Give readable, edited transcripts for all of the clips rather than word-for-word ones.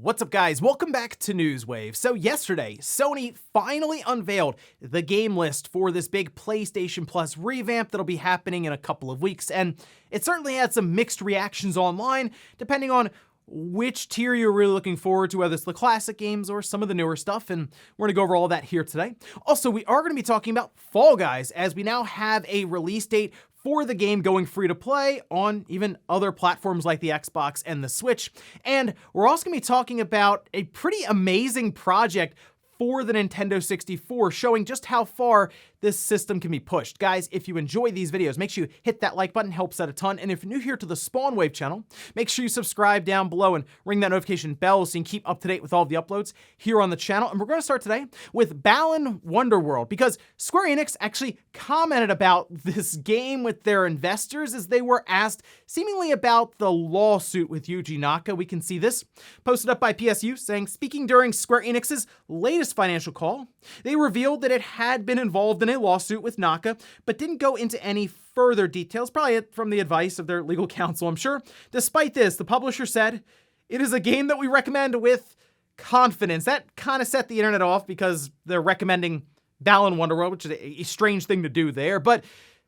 What's up, guys? Welcome back to Newswave. So yesterday, Sony finally unveiled the game list for this big PlayStation Plus revamp that'll be happening in a couple of weeks, and it certainly had some mixed reactions online, depending on which tier you're really looking forward to, whether it's the classic games or some of the newer stuff, and we're gonna go over all that here today. Also, we are gonna be talking about Fall Guys, as we now have a release date for the game going free to play on even other platforms like the Xbox and the Switch. And we're also gonna be talking about a pretty amazing project for the Nintendo 64, showing just how far this system can be pushed. Guys, if you enjoy these videos, make sure you hit that like button, helps out a ton. And if you're new here to the Spawnwave channel, make sure you subscribe down below and ring that notification bell so you can keep up to date with all of the uploads here on the channel. And we're gonna start today with Balan Wonderworld, because Square Enix actually commented about this game with their investors as they were asked seemingly about the lawsuit with Yuji Naka. We can see this posted up by PSU saying, speaking during Square Enix's latest financial call, they revealed that it had been involved in a lawsuit with Naka, but didn't go into any further details, probably from the advice of their legal counsel, I'm sure. Despite this, the publisher said, "It is a game that we recommend with confidence." That kind of set the internet off because they're recommending Balan Wonderworld, which is a strange thing to do there. But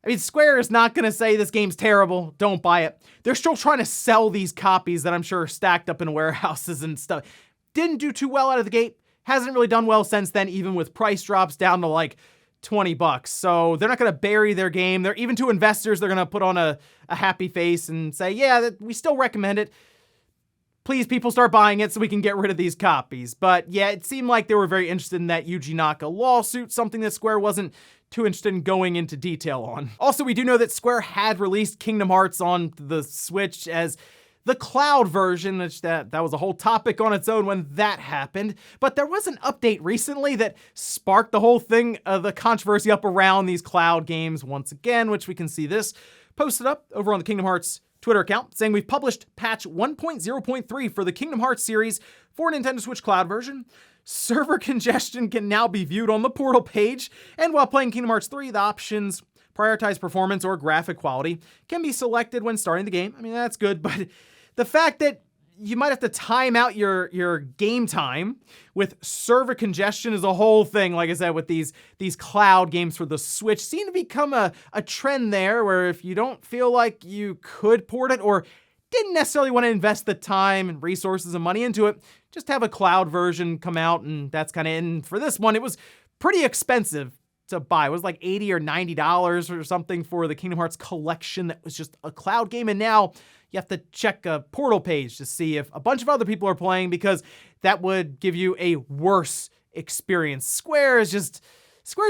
I mean, Square is not going to say this game's terrible, don't buy it. They're still trying to sell these copies that I'm sure are stacked up in warehouses and stuff. Didn't do too well out of the gate. Hasn't really done well since then, even with price drops down to like $20. So they're not going to bury their game. They're even to investors, they're going to put on a happy face and say, yeah, we still recommend it. Please, people, start buying it so we can get rid of these copies. But yeah, it seemed like they were very interested in that Yuji Naka lawsuit, something that Square wasn't too interested in going into detail on. Also, we do know that Square had released Kingdom Hearts on the Switch as the cloud version, which that was a whole topic on its own when that happened. But there was an update recently that sparked the whole thing, the controversy up around these cloud games once again, which we can see this posted up over on the Kingdom Hearts Twitter account, saying we've published patch 1.0.3 for the Kingdom Hearts series for Nintendo Switch cloud version. Server congestion can now be viewed on the portal page, and while playing Kingdom Hearts 3, the options prioritize performance or graphic quality can be selected when starting the game. I mean, that's good, but the fact that you might have to time out your game time with server congestion is a whole thing, like I said, with these cloud games for the Switch, seem to become a trend there, where if you don't feel like you could port it or didn't necessarily want to invest the time and resources and money into it, just have a cloud version come out, and that's kind of it. And for this one, it was pretty expensive to buy. It was like $80 or $90 or something for the Kingdom Hearts collection that was just a cloud game, and now you have to check a portal page to see if a bunch of other people are playing, because that would give you a worse experience. Square's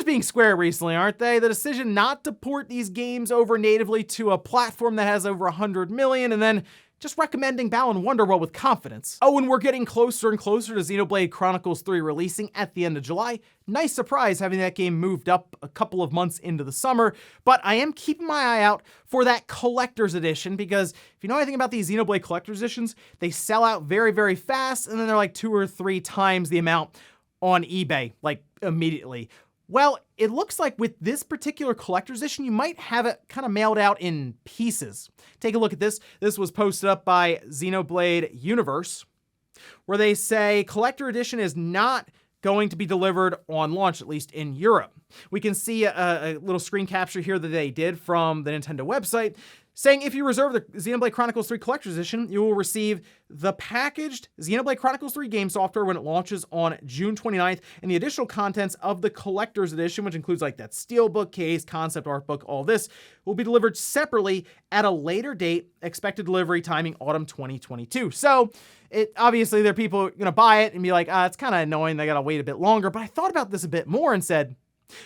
being Square recently, aren't they? The decision not to port these games over natively to a platform that has over 100 million, and then just recommending Balan Wonderworld with confidence. Oh, and we're getting closer and closer to Xenoblade Chronicles 3 releasing at the end of July. Nice surprise having that game moved up a couple of months into the summer, but I am keeping my eye out for that collector's edition, because if you know anything about these Xenoblade collector's editions, they sell out very, very fast, and then they're like 2 or 3 times the amount on eBay, like immediately. Well, it looks like with this particular collector's edition, you might have it kind of mailed out in pieces. Take a look at this. This was posted up by Xenoblade Universe, where they say collector edition is not going to be delivered on launch, at least in Europe. We can see a little screen capture here that they did from the Nintendo website, saying if you reserve the Xenoblade Chronicles 3 Collector's Edition, you will receive the packaged Xenoblade Chronicles 3 game software when it launches on June 29th, and the additional contents of the Collector's Edition, which includes like that steelbook case, concept art book, all this, will be delivered separately at a later date, expected delivery timing autumn 2022. So, obviously there are people gonna buy it and be like, it's kind of annoying, they gotta wait a bit longer, but I thought about this a bit more and said,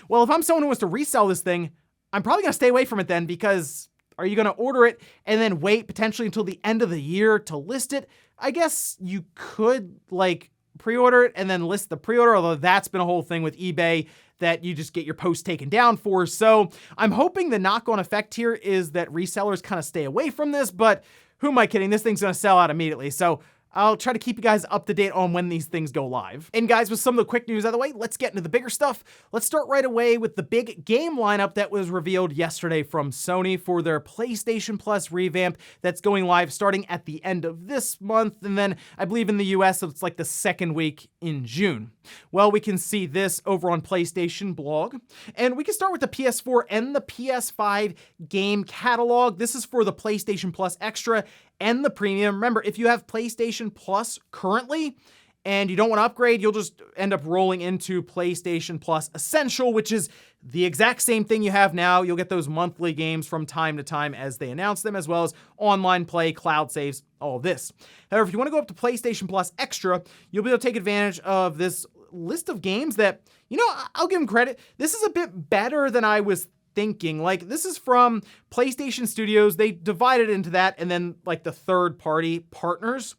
well, if I'm someone who wants to resell this thing, I'm probably gonna stay away from it then, because are you going to order it and then wait potentially until the end of the year to list it? I guess you could like pre-order it and then list the pre-order, although that's been a whole thing with eBay that you just get your post taken down for. So I'm hoping the knock-on effect here is that resellers kind of stay away from this, but who am I kidding? This thing's going to sell out immediately. So I'll try to keep you guys up to date on when these things go live. And guys, with some of the quick news out of the way, let's get into the bigger stuff. Let's start right away with the big game lineup that was revealed yesterday from Sony for their PlayStation Plus revamp that's going live starting at the end of this month. And then I believe in the US, it's like the second week in June. Well, we can see this over on PlayStation blog. And we can start with the PS4 and the PS5 game catalog. This is for the PlayStation Plus Extra and the Premium. Remember, if you have PlayStation Plus currently and you don't want to upgrade, you'll just end up rolling into PlayStation Plus Essential, which is the exact same thing you have now. You'll get those monthly games from time to time as they announce them, as well as online play, cloud saves, all of this. However, if you want to go up to PlayStation Plus Extra, you'll be able to take advantage of this list of games that, you know, I'll give them credit. This is a bit better than I was thinking. Like, this is from PlayStation Studios. They divided into that and then like the third party partners.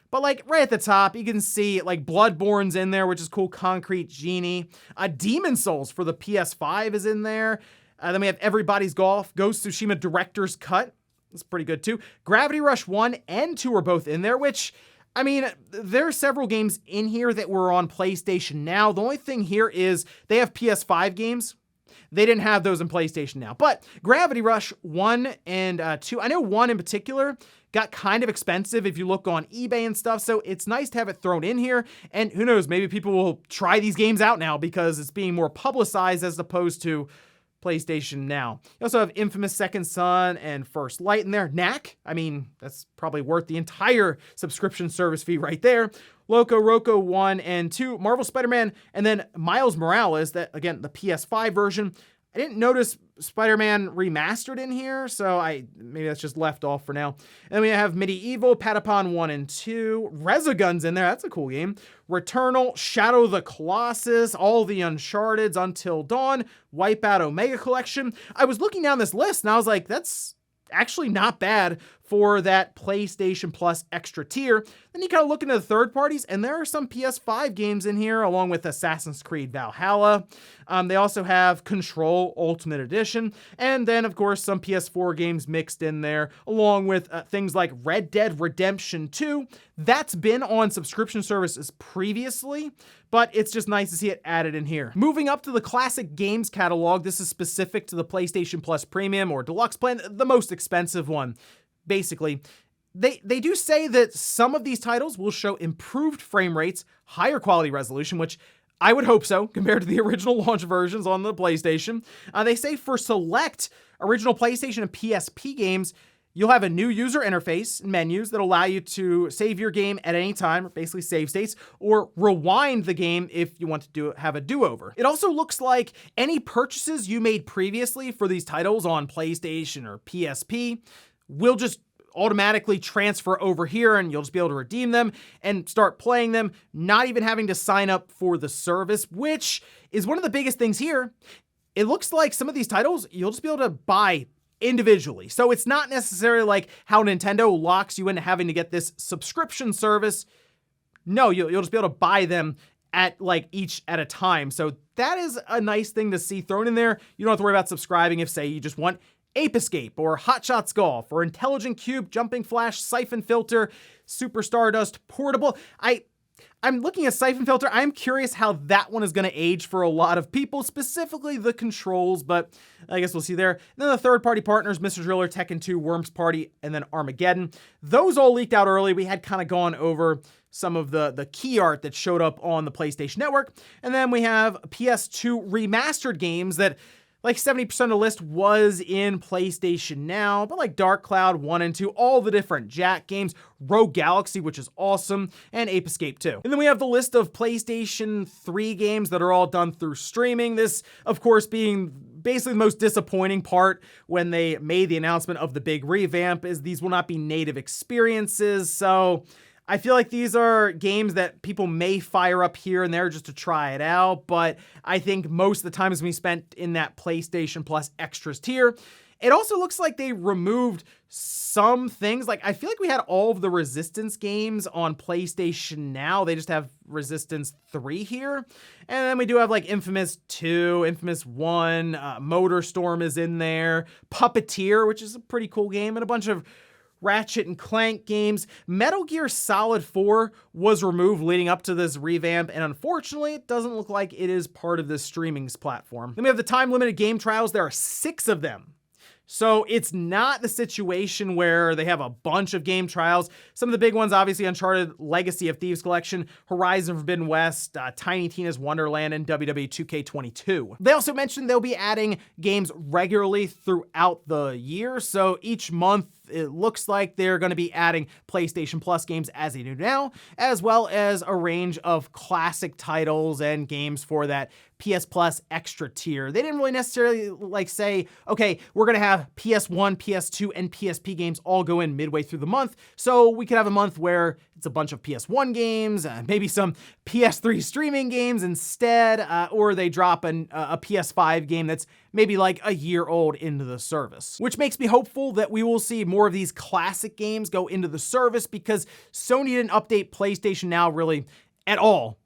But like right at the top, you can see like Bloodborne's in there, which is cool. Concrete Genie. Demon Souls for the PS5 is in there. Then we have Everybody's Golf, Ghost of Tsushima Director's Cut. That's pretty good too. Gravity Rush 1 and 2 are both in there, which, I mean, there are several games in here that were on PlayStation Now. The only thing here is they have PS5 games. They didn't have those in PlayStation Now. But Gravity Rush 1 and 2, I know 1 in particular got kind of expensive if you look on eBay and stuff, so it's nice to have it thrown in here. And who knows, maybe people will try these games out now because it's being more publicized as opposed to PlayStation Now. You also have Infamous Second Son and First Light in there. Knack, I mean, that's probably worth the entire subscription service fee right there. Loco Roco 1 and 2, Marvel Spider-Man, and then Miles Morales, that, again, the PS5 version. I didn't notice Spider-Man Remastered in here, so maybe that's just left off for now. And then we have Medieval, Patapon 1 and 2, Resogun's in there, that's a cool game. Returnal, Shadow of the Colossus, all the Uncharted's, Until Dawn, Wipeout Omega Collection. I was looking down this list and I was like, that's actually not bad for that PlayStation Plus Extra tier. Then you kind of look into the third parties, and there are some PS5 games in here, along with Assassin's Creed Valhalla. They also have Control Ultimate Edition, and then, of course, some PS4 games mixed in there, along with things like Red Dead Redemption 2. That's been on subscription services previously, but it's just nice to see it added in here. Moving up to the classic games catalog, this is specific to the PlayStation Plus Premium or Deluxe plan, the most expensive one. Basically, they do say that some of these titles will show improved frame rates, higher quality resolution, which I would hope so compared to the original launch versions on the PlayStation. They say for select original PlayStation and PSP games, you'll have a new user interface and menus that allow you to save your game at any time, or basically save states, or rewind the game if you want to have a do-over. It also looks like any purchases you made previously for these titles on PlayStation or PSP will just automatically transfer over here, and you'll just be able to redeem them and start playing them, not even having to sign up for the service, which is one of the biggest things here. It looks like some of these titles you'll just be able to buy individually. So it's not necessarily like how Nintendo locks you into having to get this subscription service. No, you'll just be able to buy them at like each at a time. So that is a nice thing to see thrown in there. You don't have to worry about subscribing if, say, you just want Ape Escape or Hot Shots Golf or Intelligent Cube, Jumping Flash, Siphon Filter, Super Stardust Portable. I'm looking at Siphon Filter. I'm curious how that one is going to age for a lot of people, specifically the controls, but I guess we'll see there. And then the third-party partners, Mr. Driller, Tekken 2, Worms Party, and then Armageddon. Those all leaked out early. We had kind of gone over some of the key art that showed up on the PlayStation Network. And then we have PS2 remastered games that, like 70% of the list was in PlayStation Now, but like Dark Cloud 1 and 2, all the different Jack games, Rogue Galaxy, which is awesome, and Ape Escape 2. And then we have the list of PlayStation 3 games that are all done through streaming. This, of course, being basically the most disappointing part when they made the announcement of the big revamp, is these will not be native experiences. So I feel like these are games that people may fire up here and there just to try it out, but I think most of the time is we spent in that PlayStation Plus Extras tier. It also looks like they removed some things. Like, I feel like we had all of the Resistance games on PlayStation Now. They just have Resistance 3 here. And then we do have like Infamous 2, Infamous 1, Motor Storm is in there, Puppeteer, which is a pretty cool game, and a bunch of Ratchet and Clank games. Metal Gear Solid 4 was removed leading up to this revamp, and unfortunately, it doesn't look like it is part of this streaming platform. Then we have the time-limited game trials. There are 6 of them. So it's not the situation where they have a bunch of game trials. Some of the big ones, obviously, Uncharted Legacy of Thieves Collection, Horizon Forbidden West, Tiny Tina's Wonderland, and WWE 2K22. They also mentioned they'll be adding games regularly throughout the year. So each month, it looks like they're going to be adding PlayStation Plus games as they do now, as well as a range of classic titles and games for that PS Plus extra tier. They didn't really necessarily say, okay, we're going to have PS1, PS2, and PSP games all go in midway through the month. So we could have a month where it's a bunch of PS1 games, maybe some PS3 streaming games instead, or they drop a PS5 game that's maybe like a year old into the service, which makes me hopeful that we will see more of these classic games go into the service, because Sony didn't update PlayStation Now really at all.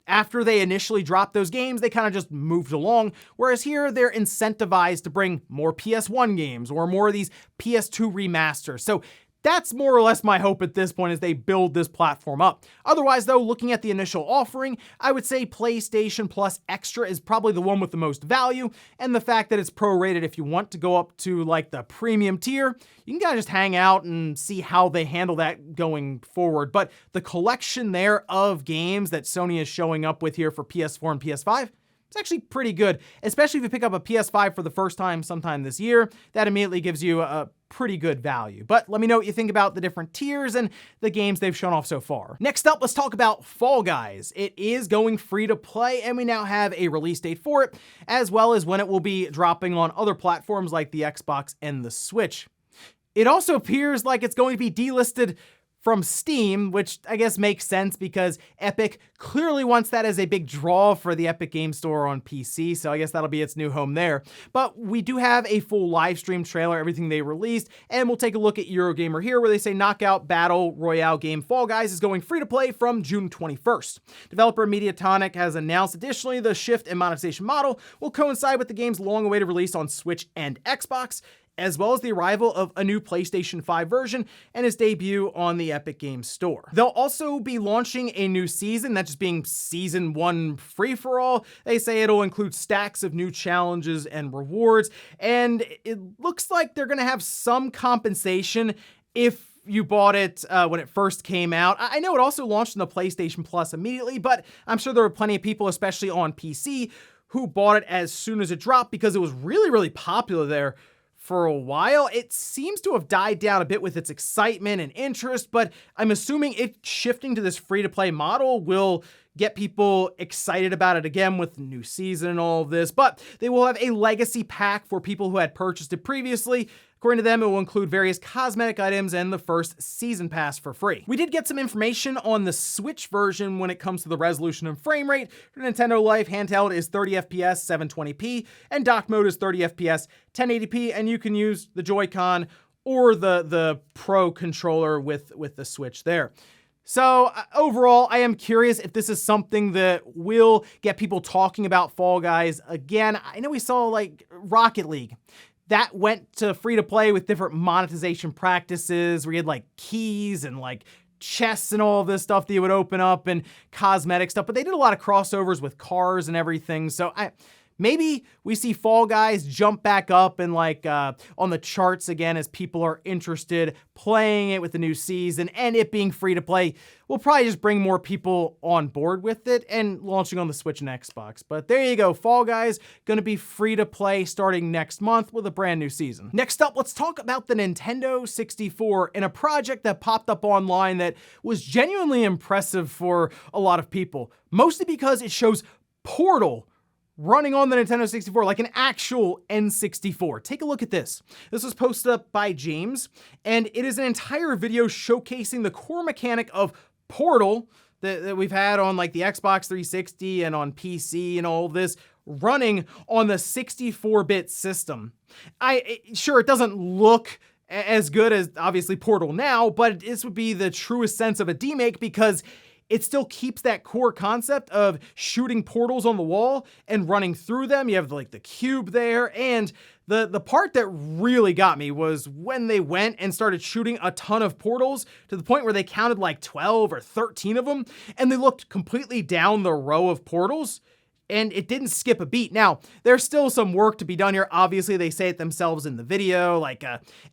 After they initially dropped those games, they kind of just moved along, whereas here they're incentivized to bring more PS1 games or more of these PS2 remasters. So that's more or less my hope at this point as they build this platform up. Otherwise, though, looking at the initial offering, I would say PlayStation Plus Extra is probably the one with the most value, and the fact that it's prorated, if you want to go up to the premium tier, you can kind of just hang out and see how they handle that going forward. But the collection there of games that Sony is showing up with here for PS4 and PS5, it's actually pretty good, especially if you pick up a PS5 for the first time sometime this year. That immediately gives you a pretty good value. But let me know what you think about the different tiers and the games they've shown off so far. Next up, let's talk about Fall Guys. It is going free to play, and we now have a release date for it, as well as when it will be dropping on other platforms like the Xbox and the Switch. It also appears like it's going to be delisted from Steam, which I guess makes sense because Epic clearly wants that as a big draw for the Epic Game Store on PC, so I guess that'll be its new home there. But we do have a full live stream trailer, everything they released, and we'll take a look at Eurogamer here, where they say Knockout Battle Royale game Fall Guys is going free to play from June 21st. Developer Mediatonic has announced additionally the shift in monetization model will coincide with the game's long-awaited release on Switch and Xbox, as well as the arrival of a new PlayStation 5 version and its debut on the Epic Games Store. They'll also be launching a new season, that just being Season 1 free-for-all. They say it'll include stacks of new challenges and rewards, and it looks like they're gonna have some compensation if you bought it when it first came out. I know it also launched on the PlayStation Plus immediately, but I'm sure there were plenty of people, especially on PC, who bought it as soon as it dropped because it was really, really popular there for a while. It seems to have died down a bit with its excitement and interest, but I'm assuming it shifting to this free-to-play model will get people excited about it again with the new season and all of this. But they will have a legacy pack for people who had purchased it previously. According to them, it will include various cosmetic items and the first season pass for free. We did get some information on the Switch version when it comes to the resolution and frame rate. For Nintendo Life, handheld is 30 FPS, 720p, and dock mode is 30 FPS, 1080p, and you can use the Joy-Con or the Pro controller with the Switch there. So overall, I am curious if this is something that will get people talking about Fall Guys again. I know we saw Rocket League. That went to free to play with different monetization practices where you had keys and chests and all this stuff that you would open up and cosmetic stuff, but they did a lot of crossovers with cars and everything. So maybe we see Fall Guys jump back up and on the charts again as people are interested playing it with the new season, and it being free to play will probably just bring more people on board with it and launching on the Switch and Xbox. But there you go, Fall Guys gonna be free to play starting next month with a brand new season. Next up, let's talk about the Nintendo 64 and a project that popped up online that was genuinely impressive for a lot of people, mostly because it shows Portal running on the Nintendo 64, like an actual N64. Take a look at this. This was posted up by James, and it is an entire video showcasing the core mechanic of Portal that we've had on the Xbox 360 and on PC and all of this, running on the 64-bit system. Sure, it doesn't look as good as obviously Portal now, but this would be the truest sense of a demake because it still keeps that core concept of shooting portals on the wall and running through them. You have like the cube there, and the part that really got me was when they went and started shooting a ton of portals to the point where they counted like 12 or 13 of them, and they looked completely down the row of portals, and it didn't skip a beat. Now, there's still some work to be done here. Obviously, they say it themselves in the video, like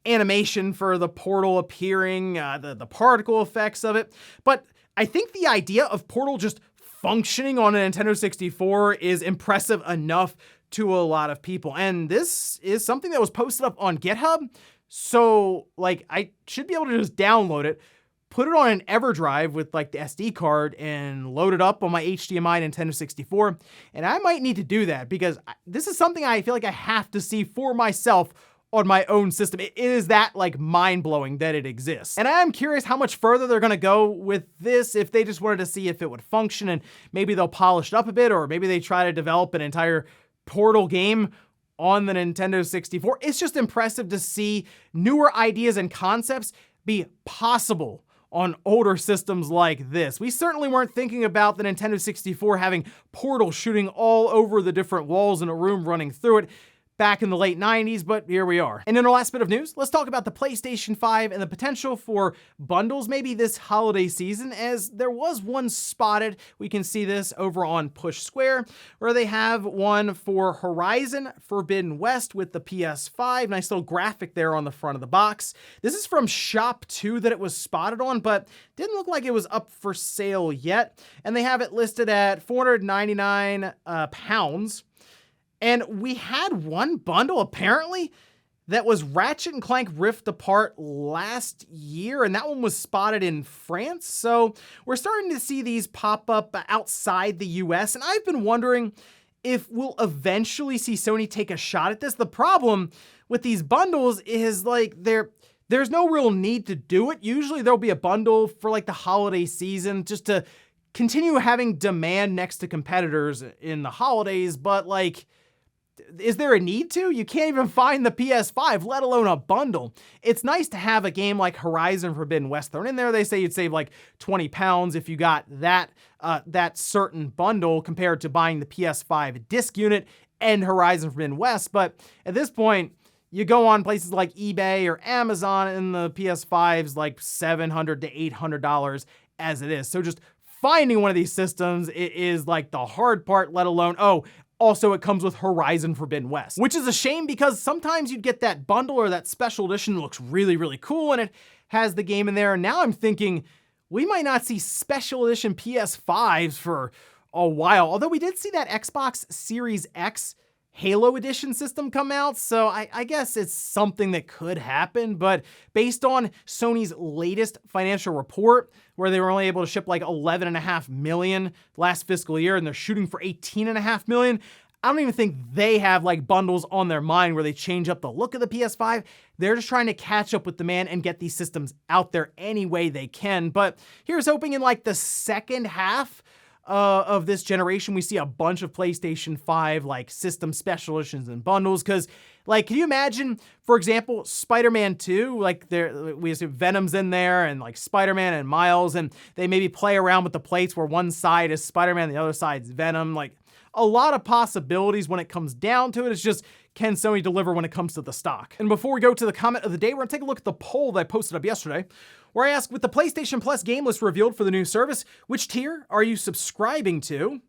animation for the portal appearing, the particle effects of it. But I think the idea of Portal just functioning on a Nintendo 64 is impressive enough to a lot of people. And this is something that was posted up on GitHub. So like I should be able to just download it, put it on an EverDrive with like the SD card and load it up on my HDMI Nintendo 64. And I might need to do that because this is something I feel like I have to see for myself on my own system. It is that like mind-blowing that it exists. And I am curious how much further they're gonna go with this, if they just wanted to see if it would function and maybe they'll polish it up a bit, or maybe they try to develop an entire Portal game on the Nintendo 64. It's just impressive to see newer ideas and concepts be possible on older systems like this. We certainly weren't thinking about the Nintendo 64 having portals shooting all over the different walls in a room running through it back in the late 90s, but here we are. And in our last bit of news, let's talk about the PlayStation 5 and the potential for bundles maybe this holiday season, as there was one spotted. We can see this over on Push Square, where they have one for Horizon Forbidden West with the PS5. Nice little graphic there on the front of the box. This is from Shop 2 that it was spotted on, but didn't look like it was up for sale yet. And they have it listed at 499 pounds. And we had one bundle, apparently, that was Ratchet & Clank Rift Apart last year, and that one was spotted in France. So we're starting to see these pop up outside the US, and I've been wondering if we'll eventually see Sony take a shot at this. The problem with these bundles is like there's no real need to do it. Usually there'll be a bundle for like the holiday season just to continue having demand next to competitors in the holidays, but like, is there a need to? You can't even find the PS5, let alone a bundle. It's nice to have a game like Horizon Forbidden West thrown in there. They say you'd save like 20 pounds if you got that certain bundle compared to buying the PS5 disc unit and Horizon Forbidden West. But at this point, you go on places like eBay or Amazon and the PS5's like $700 to $800 as it is. So just finding one of these systems is like the hard part, let alone, also, it comes with Horizon Forbidden West, which is a shame because sometimes you'd get that bundle or that special edition that looks really, really cool and it has the game in there. And now I'm thinking we might not see special edition PS5s for a while, although we did see that Xbox Series X Halo Edition system come out, so I guess it's something that could happen, but based on Sony's latest financial report, where they were only able to ship like 11.5 million last fiscal year, and they're shooting for 18.5 million, I don't even think they have like bundles on their mind where they change up the look of the PS5. They're just trying to catch up with demand and get these systems out there any way they can, but here's hoping in like the second half of this generation, we see a bunch of PlayStation 5 like system special editions and bundles. Because like, can you imagine, for example, Spider-Man 2, like we see Venom's in there and like Spider-Man and Miles, and they maybe play around with the plates where one side is Spider-Man, the other side's Venom. Like a lot of possibilities when it comes down to it. It's just, can Sony deliver when it comes to the stock? And before we go to the comment of the day, we're gonna take a look at the poll that I posted up yesterday, where I asked, with the PlayStation Plus game list revealed for the new service, which tier are you subscribing to?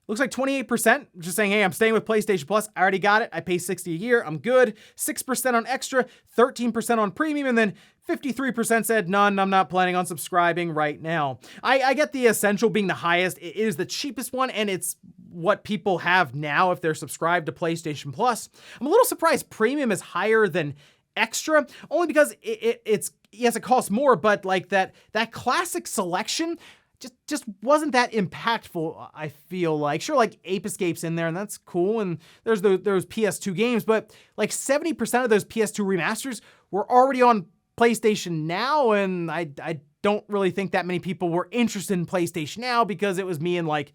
Looks like 28% just saying, hey, I'm staying with PlayStation Plus. I already got it. I pay $60 a year. I'm good. 6% on extra, 13% on premium, and then 53% said none. I'm not planning on subscribing right now. I get the essential being the highest. It is the cheapest one, and it's what people have now if they're subscribed to PlayStation Plus. I'm a little surprised premium is higher than extra, only because it's yes, it costs more, but like that classic selection just wasn't that impactful, I feel like. Sure, like Ape Escape's in there, and that's cool, and there's those PS2 games, but like 70% of those PS2 remasters were already on PlayStation Now, and I don't really think that many people were interested in PlayStation Now because it was me and like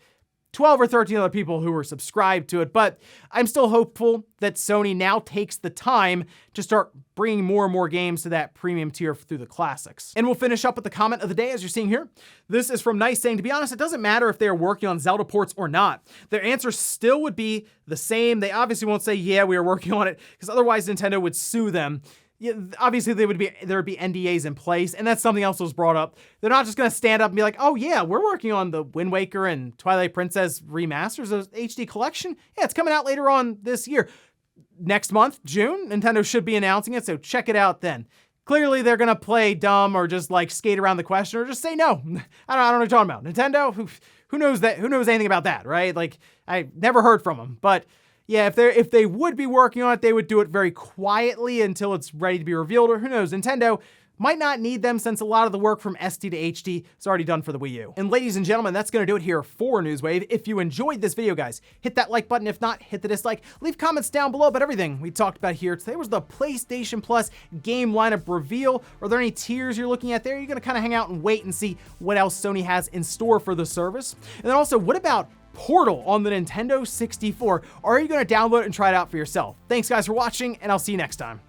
12 or 13 other people who were subscribed to it, but I'm still hopeful that Sony now takes the time to start bringing more and more games to that premium tier through the classics. And we'll finish up with the comment of the day as you're seeing here. This is from Nice saying, to be honest, it doesn't matter if they're working on Zelda ports or not. Their answer still would be the same. They obviously won't say, yeah, we are working on it, because otherwise Nintendo would sue them. Yeah, obviously there would be NDAs in place, and that's something else that was brought up. They're not just going to stand up and be like, oh yeah, we're working on the Wind Waker and Twilight Princess remasters of HD collection. Yeah, it's coming out later on this year. Next month, June, Nintendo should be announcing it, so check it out then. Clearly they're going to play dumb or just like skate around the question or just say no. I don't know what you're talking about. Nintendo, who knows that? Who knows anything about that, right? Like, I never heard from them, but yeah, if they would be working on it, they would do it very quietly until it's ready to be revealed, or who knows, Nintendo might not need them since a lot of the work from SD to HD is already done for the Wii U. And ladies and gentlemen, that's gonna do it here for Newswave. If you enjoyed this video, guys, hit that like button. If not, hit the dislike. Leave comments down below about everything we talked about here. Today was the PlayStation Plus game lineup reveal. Are there any tiers you're looking at there? You're gonna kind of hang out and wait and see what else Sony has in store for the service. And then also, what about Portal on the Nintendo 64? Are you going to download it and try it out for yourself? Thanks guys for watching, and I'll see you next time.